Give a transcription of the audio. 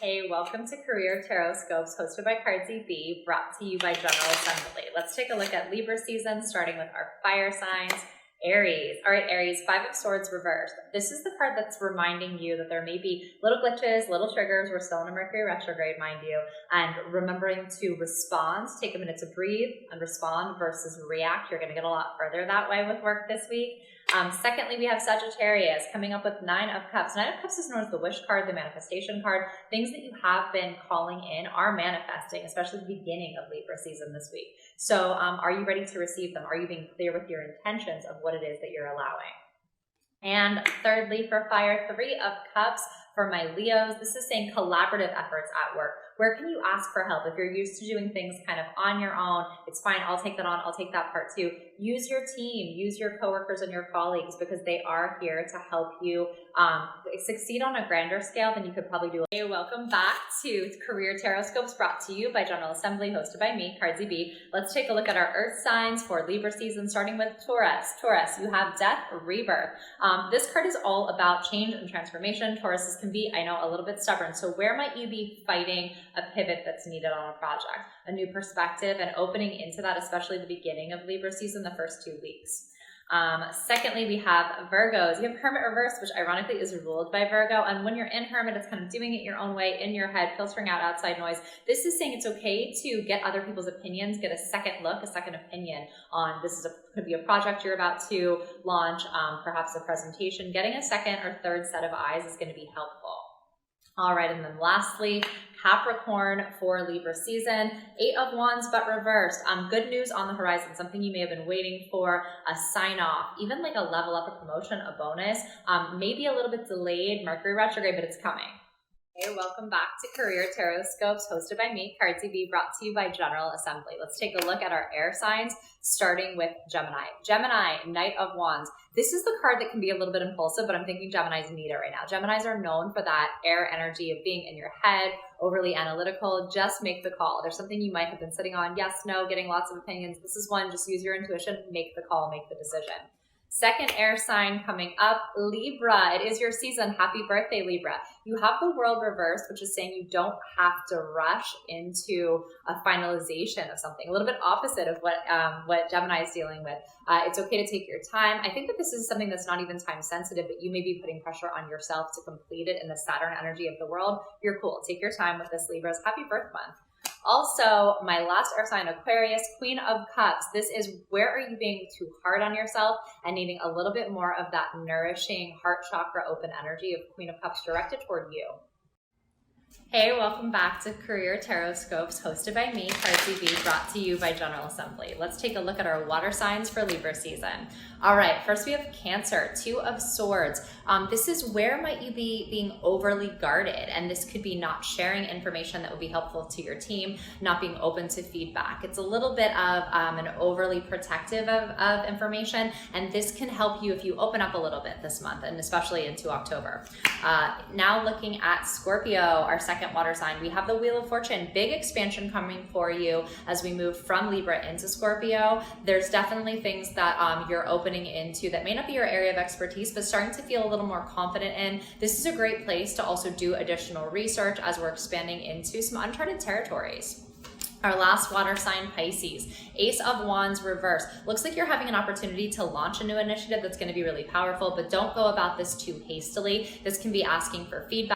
Hey, welcome to Career Tarotscopes, hosted by CardZB, brought to you by General Assembly. Let's take a look at Libra season, starting with our fire signs. Aries. All right, Aries, Five of Swords reversed. This is the card that's reminding you that there may be little glitches, little triggers. We're still in a Mercury retrograde, mind you, and remembering to respond, take a minute to breathe and respond versus react. You're going to get a lot further that way with work this week. Secondly, we have Sagittarius coming up with Nine of Cups. Nine of Cups is known as the wish card, the manifestation card. Things that you have been calling in are manifesting, especially the beginning of Libra season this week. So are you ready to receive them? Are you being clear with your intentions of what it is that you're allowing? And thirdly, for fire, Three of Cups. For my Leos, this is saying collaborative efforts at work. Where can you ask for help? If you're used to doing things kind of on your own, it's fine. I'll take that on. I'll take that part too. Use your team, use your coworkers and your colleagues because they are here to help you succeed on a grander scale than you could probably do. Hey, welcome back to Career Tarotscopes, brought to you by General Assembly, hosted by me, CardZB. Let's take a look at our Earth signs for Libra season, starting with Taurus. Taurus, you have death, rebirth. This card is all about change and transformation. Tauruses can be, I know, a little bit stubborn. So where might you be fighting a pivot that's needed on a project, a new perspective, and opening into that, especially the beginning of Libra season, the first 2 weeks. Secondly, we have Virgos. You have Hermit reverse, which ironically is ruled by Virgo. And when you're in Hermit, it's kind of doing it your own way in your head, filtering out outside noise. This is saying it's okay to get other people's opinions, get a second look, a second opinion on could be a project you're about to launch, perhaps a presentation. Getting a second or third set of eyes is going to be helpful. All right, and then lastly, Capricorn for Libra season, Eight of Wands, but reversed. Good news on the horizon, something you may have been waiting for, a sign off, even like a level up, a promotion, a bonus, maybe a little bit delayed, Mercury retrograde, but it's coming. Hey, welcome back to Career Tarotscopes, hosted by me, CardZB, brought to you by General Assembly. Let's take a look at our air signs, starting with Gemini. Gemini, Knight of Wands. This is the card that can be a little bit impulsive, but I'm thinking Geminis need it right now. Geminis are known for that air energy of being in your head, overly analytical. Just make the call. There's something you might have been sitting on, yes, no, getting lots of opinions. This is one, just use your intuition, make the call, make the decision. Second air sign coming up, Libra. It is your season. Happy birthday, Libra. You have the world reversed, which is saying you don't have to rush into a finalization of something. A little bit opposite of what Gemini is dealing with. It's okay to take your time. I think that this is something that's not even time sensitive, but you may be putting pressure on yourself to complete it in the Saturn energy of the world. You're cool. Take your time with this, Libras. Happy birth month. Also, my last air sign, Aquarius, Queen of Cups. This is where are you being too hard on yourself and needing a little bit more of that nourishing heart chakra open energy of Queen of Cups directed toward you. Hey, welcome back to Career Tarotscopes, hosted by me, CardZB, brought to you by General Assembly. Let's take a look at our water signs for Libra season. All right, first we have Cancer, Two of Swords. This is where might you be being overly guarded, and this could be not sharing information that would be helpful to your team, not being open to feedback. It's a little bit of an overly protective of information, and this can help you if you open up a little bit this month, and especially into October. Now looking at Scorpio, our second water sign, we have the Wheel of Fortune, big expansion coming for you as we move from Libra into Scorpio. There's definitely things that you're opening into that may not be your area of expertise, but starting to feel a little more confident in. This is a great place to also do additional research as we're expanding into some uncharted territories. Our last water sign, Pisces, Ace of Wands reverse. Looks like you're having an opportunity to launch a new initiative that's going to be really powerful, but don't go about this too hastily. This can be asking for feedback.